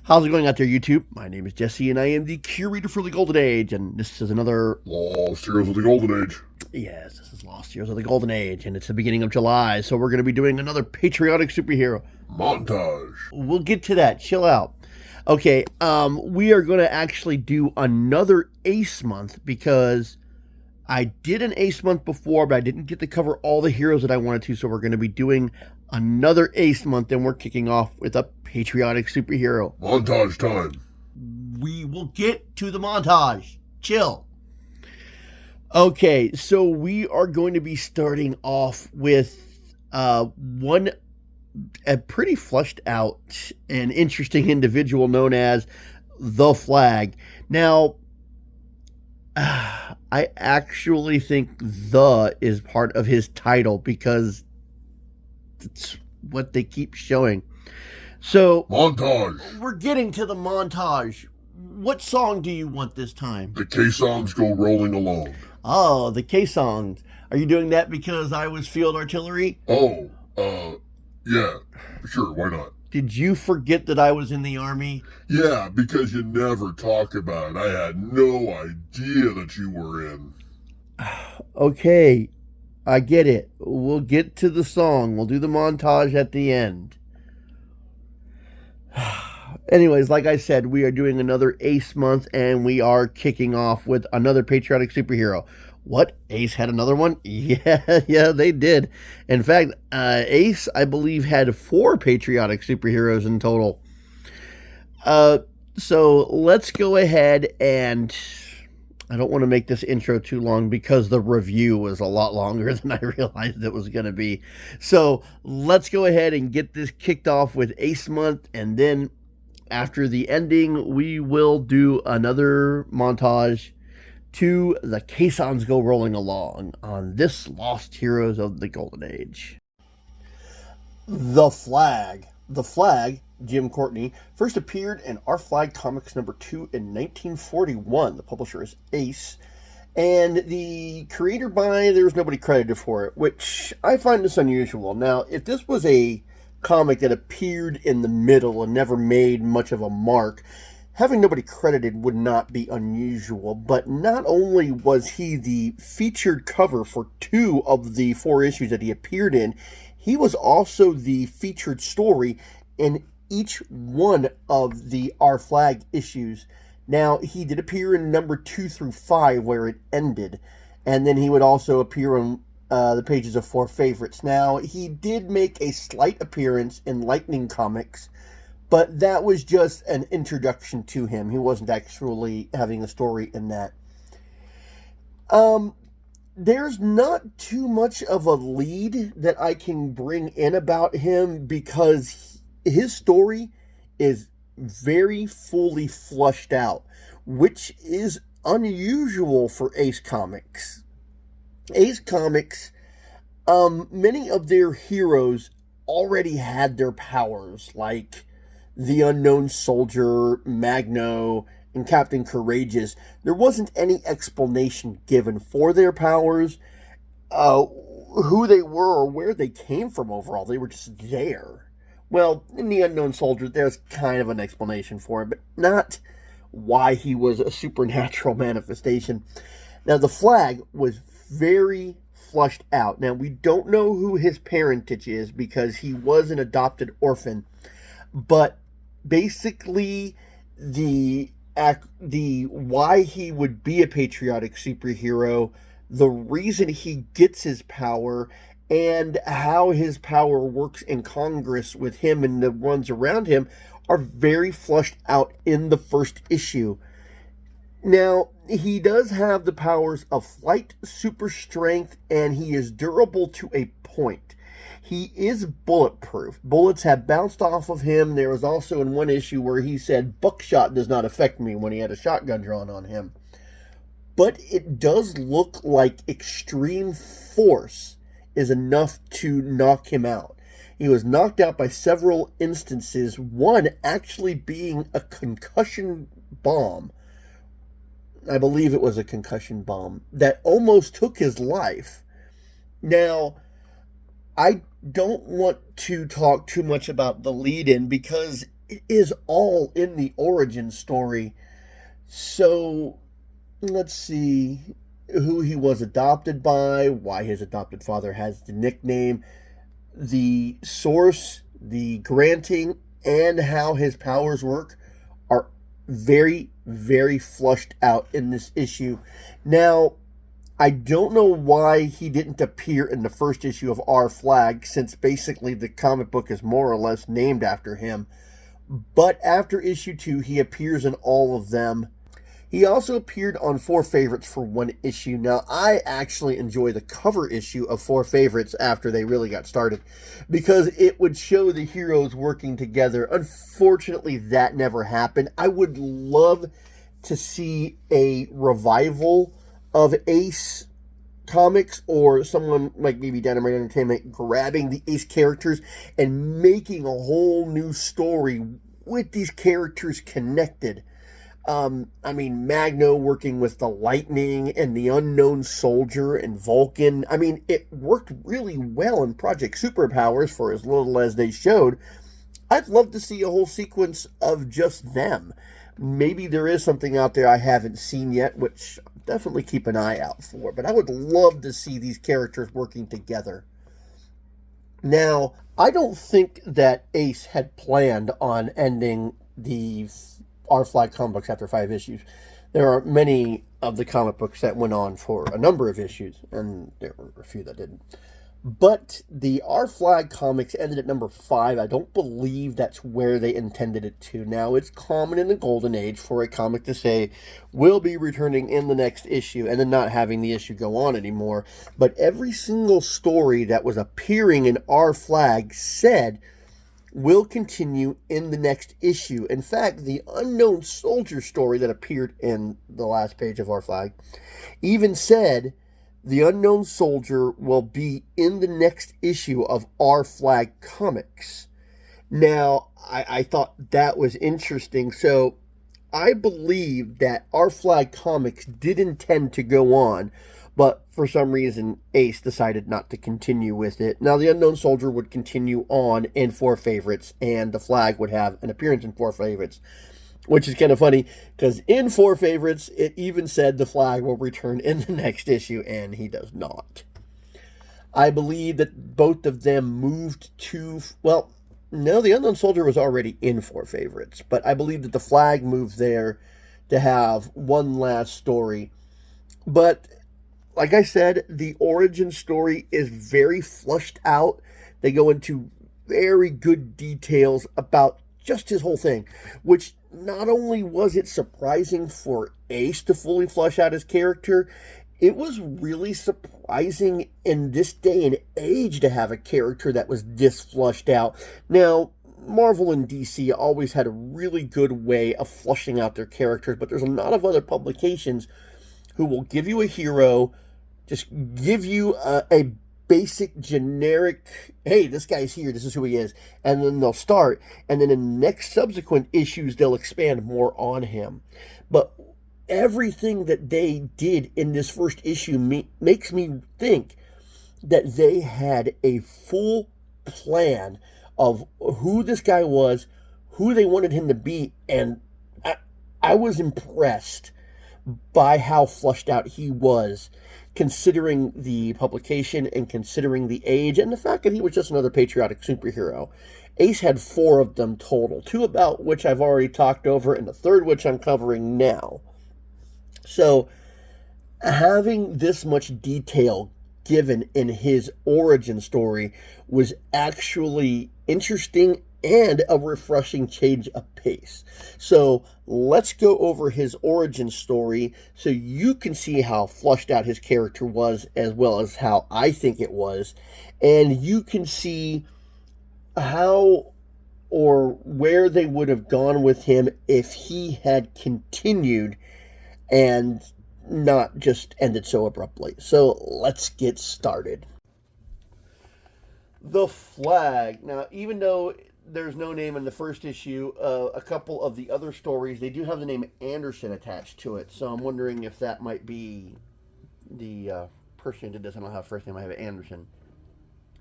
How's it going out there, YouTube? My name is Jesse, and I am the curator for the Golden Age, and this is another... Lost Heroes of the Golden Age. Yes, this is Lost Heroes of the Golden Age, and it's the beginning of July, so we're going to be doing another patriotic superhero montage. We'll get to that. Chill out. Okay, we are going to actually do another Ace month, because I did an Ace month before, but I didn't get to cover all the heroes that I wanted to, so we're going to be doing another Ace month, and we're kicking off with a patriotic superhero. Montage time. We will get to the montage. Chill. Okay, so we are going to be starting off with a pretty fleshed out and interesting individual known as the Flag. Now, I actually think "the" is part of his title because it's what they keep showing. So, montage. We're getting to the montage. What song do you want this time? The K-songs go rolling along. Oh, the K-songs. Are you doing that because I was field artillery? Oh, yeah, sure, why not? Did you forget that I was in the Army? Yeah, because you never talk about it. I had no idea that you were in. Okay, I get it. We'll get to the song. We'll do the montage at the end. Anyways, like I said, we are doing another Ace month, and we are kicking off with another patriotic superhero. What? Ace had another one? Yeah, they did. In fact, Ace, I believe, had 4 patriotic superheroes in total. So let's go ahead and... I don't want to make this intro too long because the review was a lot longer than I realized it was going to be. So let's go ahead and get this kicked off with Ace month, and then after the ending, we will do another montage to the K-songs go rolling along on this Lost Heroes of the Golden Age. The Flag. The Flag, Jim Courtney, first appeared in Our Flag Comics number 2 in 1941. The publisher is Ace. And the creator there's nobody credited for it, which I find this unusual. Now, if this was a comic that appeared in the middle and never made much of a mark, having nobody credited would not be unusual. But not only was he the featured cover for 2 of the 4 issues that he appeared in, he was also the featured story in each one of the Our Flag issues. Now, he did appear in number 2 through 5 where it ended, and then he would also appear on the pages of 4 favorites. Now, he did make a slight appearance in Lightning Comics, but that was just an introduction to him. He wasn't actually having a story in that. There's not too much of a lead that I can bring in about him because his story is very fully flushed out, which is unusual for Ace Comics. Ace Comics, many of their heroes already had their powers, like the Unknown Soldier, Magno, and Captain Courageous. There wasn't any explanation given for their powers, who they were, or where they came from overall. They were just there. Well, in the Unknown Soldier, there's kind of an explanation for it, but not why he was a supernatural manifestation. Now, the Flag was very flushed out. Now, we don't know who his parentage is because he was an adopted orphan, but basically the why he would be a patriotic superhero, the reason he gets his power, and how his power works in Congress with him and the ones around him are very flushed out in the first issue. Now, he does have the powers of flight, super strength, and he is durable to a point. He is bulletproof. Bullets have bounced off of him. There was also in one issue where he said, "Buckshot does not affect me," when he had a shotgun drawn on him. But it does look like extreme force is enough to knock him out. He was knocked out by several instances, one actually being a concussion bomb. I believe it was a concussion bomb that almost took his life. Now, I don't want to talk too much about the lead-in because it is all in the origin story. So let's see who he was adopted by, why his adopted father has the nickname, the source, the granting, and how his powers work are very, very flushed out in this issue. Now, I don't know why he didn't appear in the first issue of Our Flag, since basically the comic book is more or less named after him. But after issue 2, he appears in all of them. He also appeared on Four Favorites for one issue. Now, I actually enjoy the cover issue of Four Favorites after they really got started, because it would show the heroes working together. Unfortunately, that never happened. I would love to see a revival of Ace Comics, or someone like maybe Dynamite Entertainment grabbing the Ace characters and making a whole new story with these characters connected. I mean, Magno working with the Lightning and the Unknown Soldier and Vulcan. I mean, it worked really well in Project Superpowers for as little as they showed. I'd love to see a whole sequence of just them. Maybe there is something out there I haven't seen yet, which I'll definitely keep an eye out for. But I would love to see these characters working together. Now, I don't think that Ace had planned on ending the Our Flag comic books after 5 issues. There are many of the comic books that went on for a number of issues, and there were a few that didn't. But the Our Flag comics ended at number 5. I don't believe that's where they intended it to. Now, it's common in the Golden Age for a comic to say, we'll be returning in the next issue, and then not having the issue go on anymore. But every single story that was appearing in Our Flag said, will continue in the next issue. In fact, the Unknown Soldier story that appeared in the last page of Our Flag even said the Unknown Soldier will be in the next issue of Our Flag Comics. Now, I thought that was interesting. So I believe that Our Flag Comics did intend to go on, but for some reason, Ace decided not to continue with it. Now, the Unknown Soldier would continue on in Four Favorites, and the Flag would have an appearance in Four Favorites, which is kind of funny, because in Four Favorites, it even said the Flag will return in the next issue, and he does not. I believe that both of them moved to, well, no, the Unknown Soldier was already in Four Favorites, but I believe that the Flag moved there to have one last story. But like I said, the origin story is very flushed out. They go into very good details about just his whole thing, which not only was it surprising for Ace to fully flush out his character, it was really surprising in this day and age to have a character that was this flushed out. Now, Marvel and DC always had a really good way of flushing out their characters, but there's a lot of other publications who will give you a hero, just give you a basic generic, hey, this guy's here, this is who he is, and then they'll start, and then in the next subsequent issues they'll expand more on him. But everything that they did in this first issue makes me think that they had a full plan of who this guy was, who they wanted him to be, and I was impressed by how flushed out he was, considering the publication and considering the age and the fact that he was just another patriotic superhero. Ace had 4 of them total, 2 about which I've already talked over, and the third which I'm covering now. So, having this much detail given in his origin story was actually interesting and a refreshing change of pace. So let's go over his origin story so you can see how flushed out his character was, as well as how I think it was, and you can see how or where they would have gone with him if he had continued and not just ended so abruptly. So let's get started. The Flag. Now, even though there's no name in the first issue, a couple of the other stories, they do have the name Anderson attached to it. So I'm wondering if that might be the person who did this. I don't have first name, I have Anderson.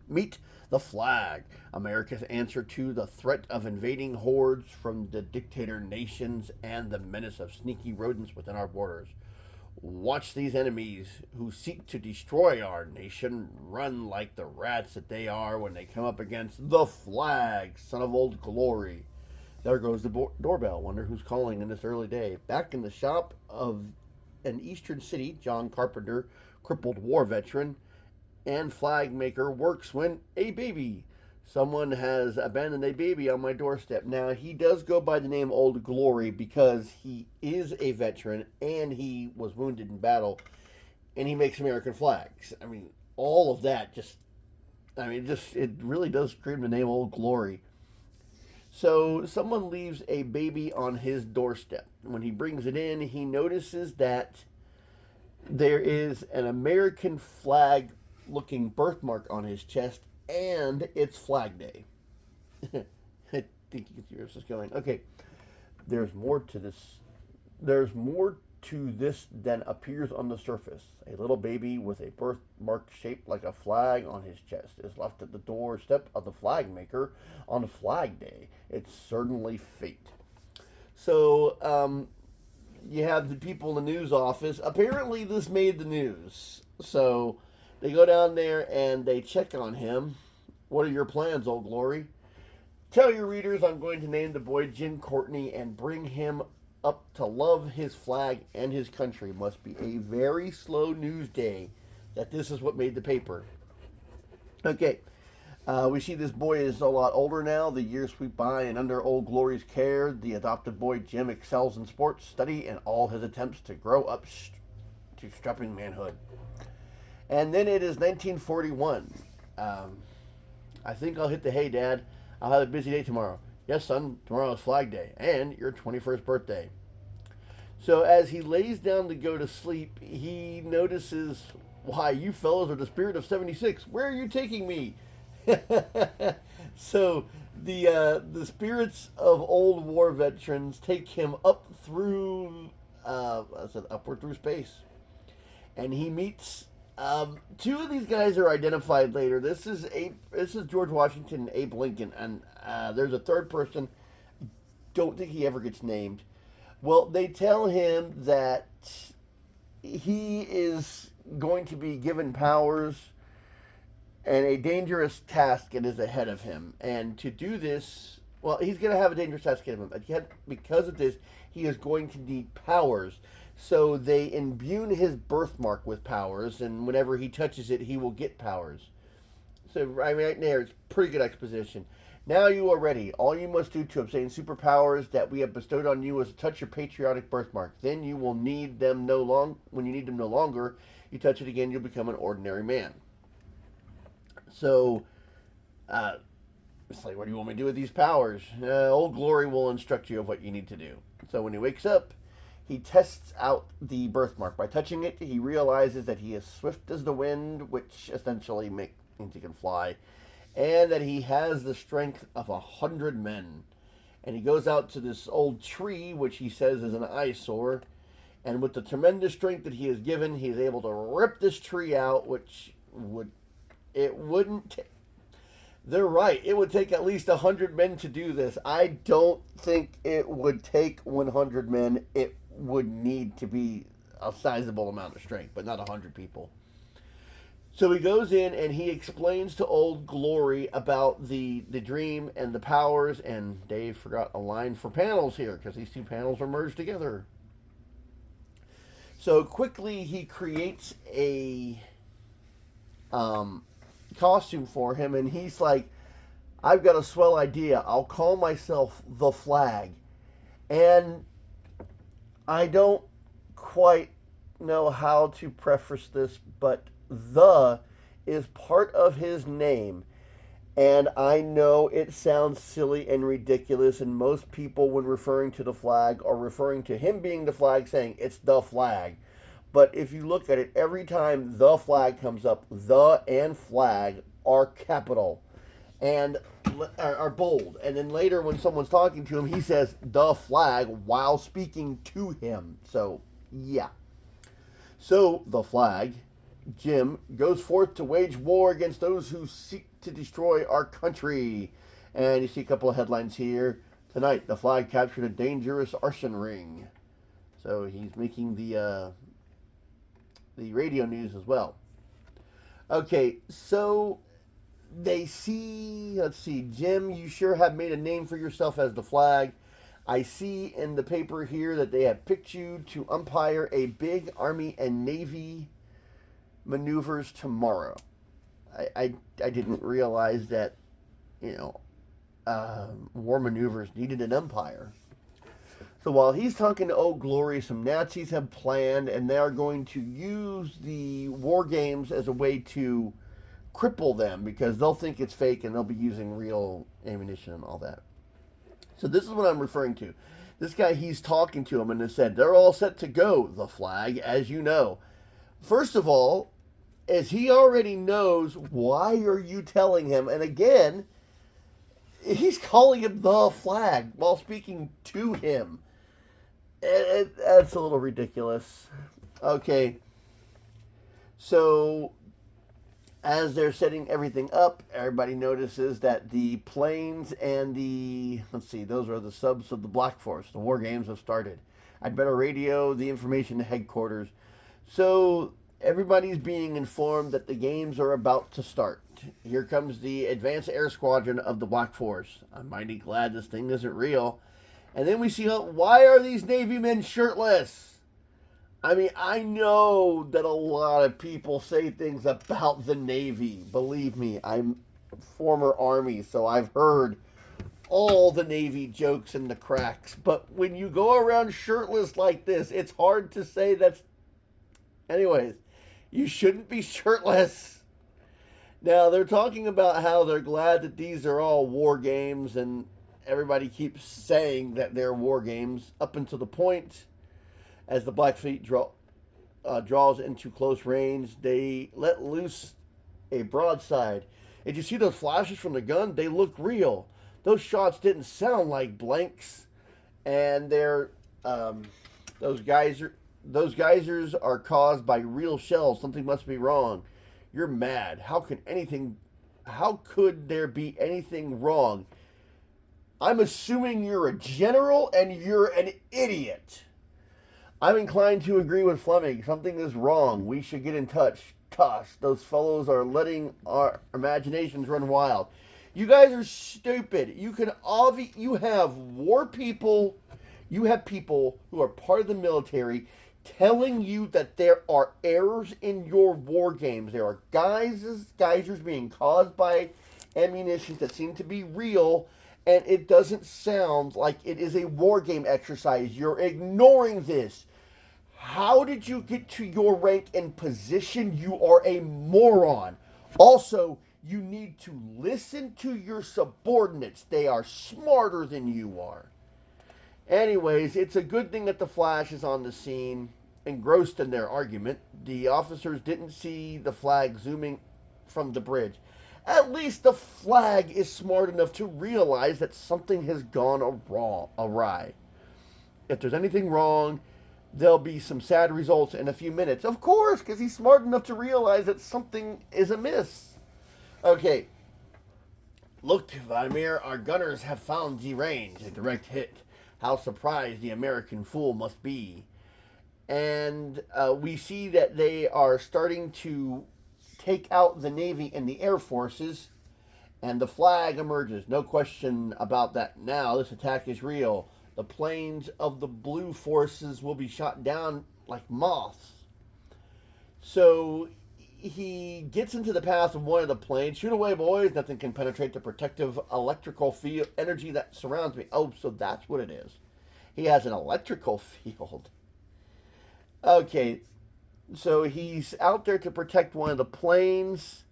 Meet the flag, America's answer to the threat of invading hordes from the dictator nations and the menace of sneaky rodents within our borders. Watch these enemies who seek to destroy our nation run like the rats that they are when they come up against the flag, son of old glory. There goes the doorbell. Wonder who's calling in this early day. Back in the shop of an eastern city, John Carpenter, crippled war veteran and flag maker, works when a baby. Someone has abandoned a baby on my doorstep. Now, he does go by the name Old Glory because he is a veteran and he was wounded in battle and he makes American flags. I mean, all of that it really does scream the name Old Glory. So, someone leaves a baby on his doorstep. When he brings it in, he notices that there is an American flag looking birthmark on his chest, and it's Flag Day. I think you can see where this is going. Okay, there's more to this. There's more to this than appears on the surface. A little baby with a birthmark shaped like a flag on his chest is left at the doorstep of the flag maker on Flag Day. It's certainly fate. So, you have the people in the news office. Apparently, this made the news. So, they go down there and they check on him. What are your plans, Old Glory? Tell your readers I'm going to name the boy Jim Courtney and bring him up to love his flag and his country. Must be a very slow news day that this is what made the paper. Okay, we see this boy is a lot older now. The years sweep by, and under Old Glory's care, the adopted boy Jim excels in sports, study, and all his attempts to grow up to strapping manhood. And then it is 1941. I think I'll hit the hay, Dad. I'll have a busy day tomorrow. Yes, son, tomorrow is Flag Day and your 21st birthday. So as he lays down to go to sleep, he notices, why, you fellows are the spirit of 76. Where are you taking me? So the spirits of old war veterans take him up through, upward through space. And he meets two of these guys are identified later. This is George Washington and Abe Lincoln, and there's a third person. Don't think he ever gets named. Well, they tell him that he is going to be given powers and a dangerous task that is ahead of him. And to do this, well, he's going to have a dangerous task ahead of him. Yet, because of this, he is going to need powers. So they imbue his birthmark with powers, and whenever he touches it, he will get powers. So right there, it's pretty good exposition. Now you are ready. All you must do to obtain superpowers that we have bestowed on you is to touch your patriotic birthmark. Then you will need them no long. When you need them no longer, you touch it again, you'll become an ordinary man. So, it's like, what do you want me to do with these powers? Old Glory will instruct you of what you need to do. So when he wakes up, he tests out the birthmark. By touching it, he realizes that he is swift as the wind, which essentially means he can fly, and that he has the strength of 100 men. And he goes out to this old tree, which he says is an eyesore, and with the tremendous strength that he is given, he is able to rip this tree out, which they're right. It would take at least 100 men to do this. I don't think it would take 100 men. It would need to be a sizable amount of strength, but not 100 people. So he goes in and he explains to Old Glory about the dream and the powers, and Dave forgot a line for panels here because these two panels are merged together. So quickly he creates a costume for him, and he's like, I've got a swell idea. I'll call myself the Flag. And I don't quite know how to preface this, but the is part of his name. And I know it sounds silly and ridiculous, and most people, when referring to the Flag, are referring to him being the Flag, saying it's the Flag. But if you look at it, every time the Flag comes up, the and Flag are capital and are bold. And then later when someone's talking to him, he says the Flag while speaking to him. So, yeah. So, the Flag, Jim, goes forth to wage war against those who seek to destroy our country. And you see a couple of headlines here. Tonight, the flag captured a dangerous arson ring. So he's making the radio news as well. Okay, so they see, let's see, Jim, you sure have made a name for yourself as the flag. I see in the paper here that they have picked you to umpire a big Army and Navy maneuvers tomorrow. I didn't realize that, you know, war maneuvers needed an umpire. So while he's talking to Old Glory, some Nazis have planned, and they are going to use the war games as a way to cripple them because they'll think it's fake and they'll be using real ammunition and all that. So this is what I'm referring to. This guy, he's talking to him and has said, they're all set to go, the flag, as you know. First of all, as he already knows, why are you telling him? And again, he's calling him the flag while speaking to him. That's a little ridiculous. Okay. So, as they're setting everything up, everybody notices that the planes and those are the subs of the Black Force. The war games have started. I'd better radio the information to headquarters. So, everybody's being informed that the games are about to start. Here comes the Advanced Air Squadron of the Black Force. I'm mighty glad this thing isn't real. And then we see, why are these Navy men shirtless? I mean, I know that a lot of people say things about the Navy. Believe me, I'm former Army, so I've heard all the Navy jokes and the cracks. But when you go around shirtless like this, it's hard to say that's... Anyways, you shouldn't be shirtless. Now, they're talking about how they're glad that these are all war games, and everybody keeps saying that they're war games up until the point as the Black Fleet draws into close range. They let loose a broadside. Did you see those flashes from the gun? They look real. Those shots didn't sound like blanks, and those geysers are caused by real shells. Something must be wrong. You're mad. How could there be anything wrong? I'm assuming you're a general and you're an idiot. I'm inclined to agree with Fleming. Something is wrong. We should get in touch. Tosh, those fellows are letting our imaginations run wild. You guys are stupid. You have war people, you have people who are part of the military telling you that there are errors in your war games. There are geysers being caused by ammunition that seem to be real, and it doesn't sound like it is a war game exercise. You're ignoring this. How did you get to your rank and position? You are a moron. Also, you need to listen to your subordinates. They are smarter than you are. Anyways, it's a good thing that the Flash is on the scene, engrossed in their argument. The officers didn't see the flag zooming from the bridge. At least the flag is smart enough to realize that something has gone awry. If there's anything wrong, there'll be some sad results in a few minutes. Of course, because he's smart enough to realize that something is amiss. Okay. Look, Vladimir, our gunners have found the range. A direct hit. How surprised the American fool must be. And we see that they are starting to take out the Navy and the Air Forces, and the flag emerges. No question about that now. This attack is real. The planes of the blue forces will be shot down like moths. So he gets into the path of one of the planes. Shoot away, boys. Nothing can penetrate the protective electrical field energy that surrounds me. Oh, so that's what it is. He has an electrical field. Okay, so he's out there to protect one of the planes,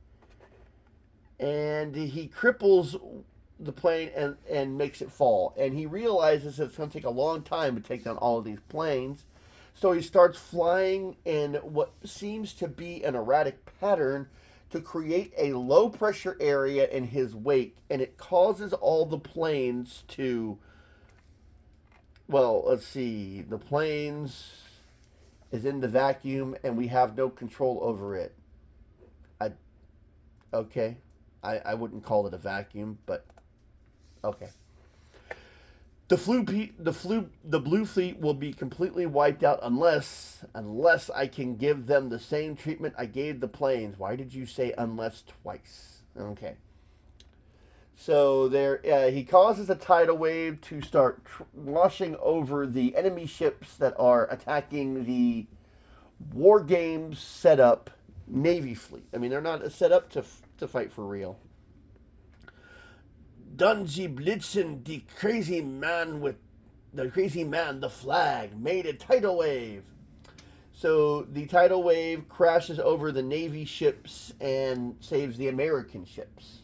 and he cripples the plane and makes it fall. And he realizes that it's going to take a long time to take down all of these planes. So he starts flying in what seems to be an erratic pattern to create a low pressure area in his wake, and it causes all the planes to, well, let's see, the planes is in the vacuum and we have no control over it. Okay. I wouldn't call it a vacuum, but okay. The blue fleet will be completely wiped out unless I can give them the same treatment I gave the planes. Why did you say unless twice? Okay. So there, he causes a tidal wave to start washing over the enemy ships that are attacking the war games set up Navy fleet. I mean, they're not set up to fight for real. Dungy Blitzen, the crazy man, the flag, made a tidal wave. So the tidal wave crashes over the Navy ships and saves the American ships.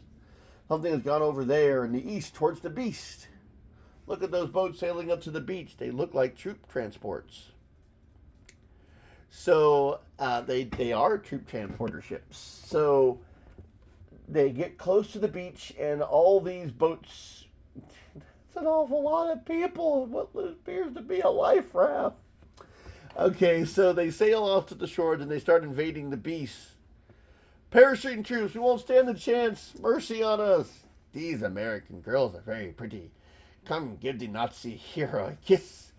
Something has gone over there in the east towards the beast. Look at those boats sailing up to the beach. They look like troop transports. So they are troop transporter ships. So they get close to the beach, and all these boats. It's an awful lot of people. What appears to be a life raft. Okay, so they sail off to the shore, and they start invading the beast. Parachuting troops, we won't stand a chance. Mercy on us. These American girls are very pretty. Come give the Nazi hero a kiss.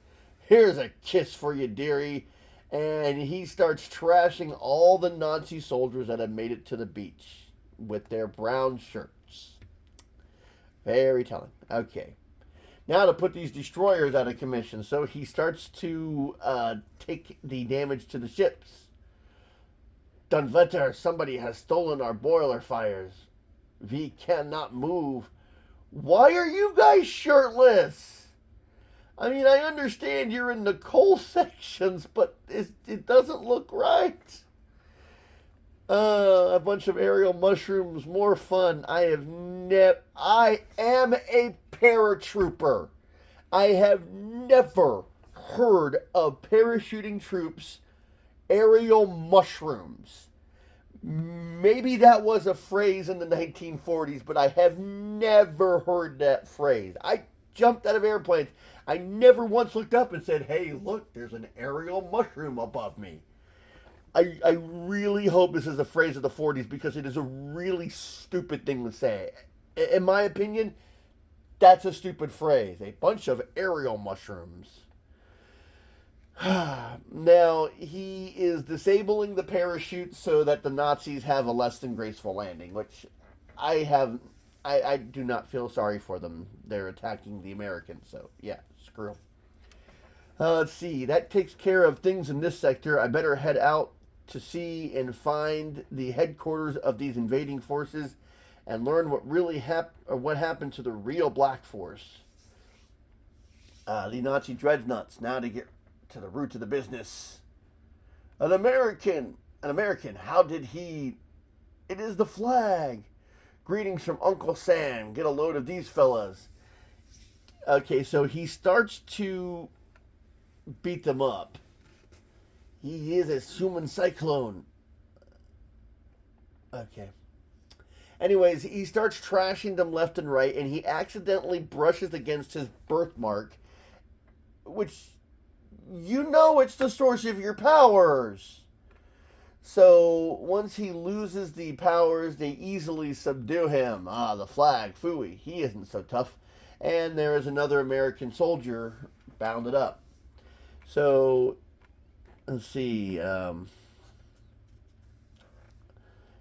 Here's a kiss for you, dearie. And he starts trashing all the Nazi soldiers that have made it to the beach with their brown shirts. Very telling. Okay. Now to put these destroyers out of commission. So he starts to take the damage to the ships. Dunvetter, somebody has stolen our boiler fires. We cannot move. Why are you guys shirtless? I mean, I understand you're in the coal sections, but it doesn't look right. A bunch of aerial mushrooms, more fun. I am a paratrooper. I have never heard of parachuting troops aerial mushrooms. Maybe that was a phrase in the 1940s, but I have never heard that phrase. I jumped out of airplanes. I never once looked up and said, hey, look, there's an aerial mushroom above me. I really hope this is a phrase of the 40s because it is a really stupid thing to say. In my opinion, that's a stupid phrase. A bunch of aerial mushrooms. Now, he is disabling the parachute so that the Nazis have a less than graceful landing, which I do not feel sorry for them. They're attacking the Americans, so yeah, screw them. Let's see, that takes care of things in this sector. I better head out to see and find the headquarters of these invading forces and learn what happened to the real Black Force. The Nazi dreadnoughts, now to get to the root of the business. An American, how did he... It is the flag. Greetings from Uncle Sam. Get a load of these fellas. Okay, so he starts to beat them up. He is a human cyclone. Okay. Anyways, he starts trashing them left and right, and he accidentally brushes against his birthmark, which, you know, it's the source of your powers. So once he loses the powers, they easily subdue him. The flag, phooey, he isn't so tough. And there is another American soldier bounded up. So let's see.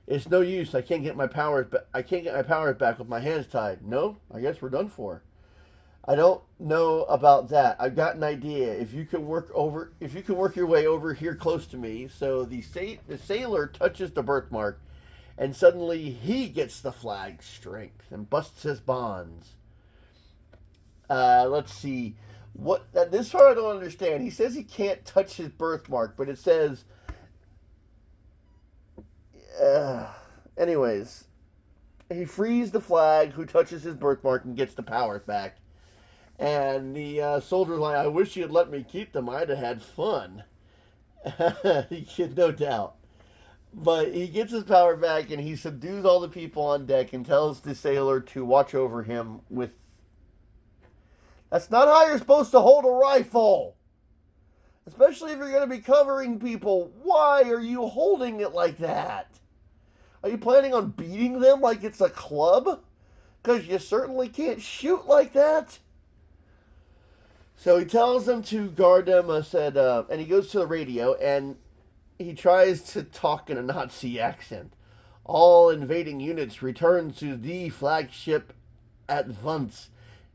It's no use. I can't get my powers. I can't get my powers back with my hands tied. No, I guess we're done for. I don't know about that. I've got an idea. If you can work your way over here close to me, so the sailor touches the birthmark, and suddenly he gets the flag's strength and busts his bonds. Let's see. This part I don't understand. He says he can't touch his birthmark, but it says. Anyways, he frees the flag, who touches his birthmark and gets the powers back. And the soldier's like, I wish you'd let me keep them. I'd have had fun. No doubt. But he gets his power back, and he subdues all the people on deck and tells the sailor to watch over him with... That's not how you're supposed to hold a rifle! Especially if you're going to be covering people. Why are you holding it like that? Are you planning on beating them like it's a club? Because you certainly can't shoot like that. So he tells them to guard them, and he goes to the radio, and he tries to talk in a Nazi accent. All invading units return to the flagship at once.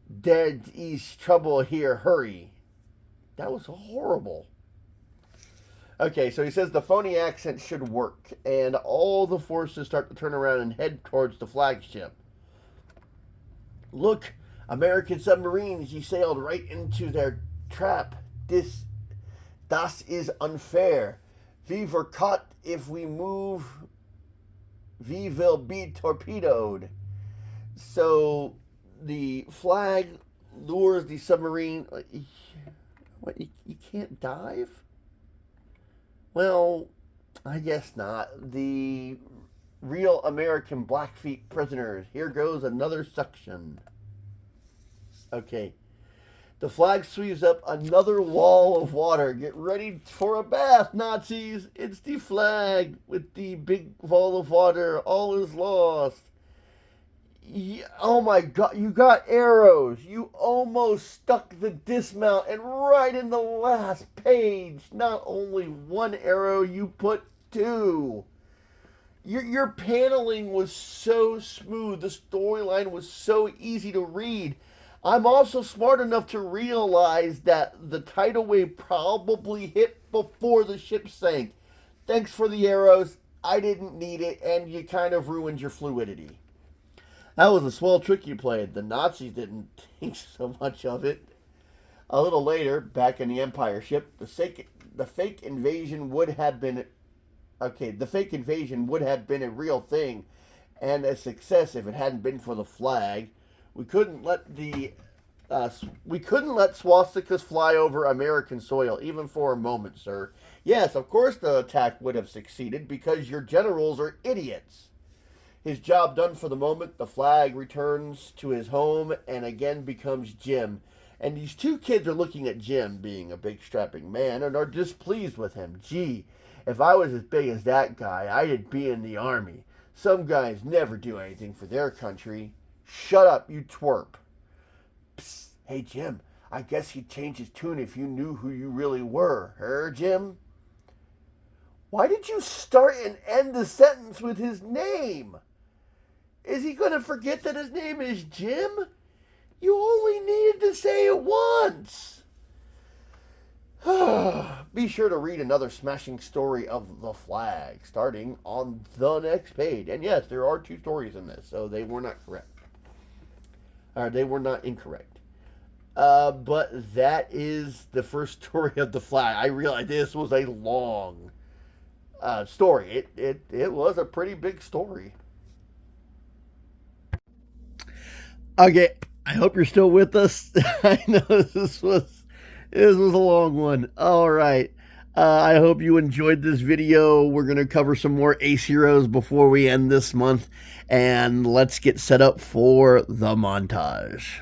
There is trouble here, hurry. That was horrible. Okay, so he says the phony accent should work, and all the forces start to turn around and head towards the flagship. Look, American submarines, you sailed right into their trap. Das is unfair. We were caught. If we move, we will be torpedoed. So the flag lures the submarine. What, you can't dive? Well, I guess not. The real American Blackfeet prisoners. Here goes another suction. Okay. The flag sweeps up another wall of water. Get ready for a bath, Nazis. It's the flag with the big wall of water. All is lost. Oh my god, you got arrows. You almost stuck the dismount, and right in the last page, not only one arrow, you put two. Your paneling was so smooth. The storyline was so easy to read. I'm also smart enough to realize that the tidal wave probably hit before the ship sank. Thanks for the arrows. I didn't need it, and you kind of ruined your fluidity. That was a swell trick you played. The Nazis didn't think so much of it. A little later, back in the Empire ship, the fake invasion would have been a real thing and a success if it hadn't been for the flag. We couldn't let swastikas fly over American soil, even for a moment, sir. Yes, of course the attack would have succeeded because your generals are idiots. His job done for the moment, the flag returns to his home and again becomes Jim. And these two kids are looking at Jim, being a big strapping man, and are displeased with him. Gee, if I was as big as that guy, I'd be in the army. Some guys never do anything for their country. Shut up, you twerp. Psst, hey, Jim, I guess he'd change his tune if you knew who you really were, Jim? Why did you start and end the sentence with his name? Is he going to forget that his name is Jim? You only needed to say it once. Be sure to read another smashing story of the flag, starting on the next page. And yes, there are two stories in this, so they were not correct. They were not incorrect. But that is the first story of the flag. I realized this was a long story. It was a pretty big story. Okay, I hope you're still with us. I know this was a long one. All right. I hope you enjoyed this video. We're going to cover some more Ace Heroes before we end this month. And let's get set up for the montage.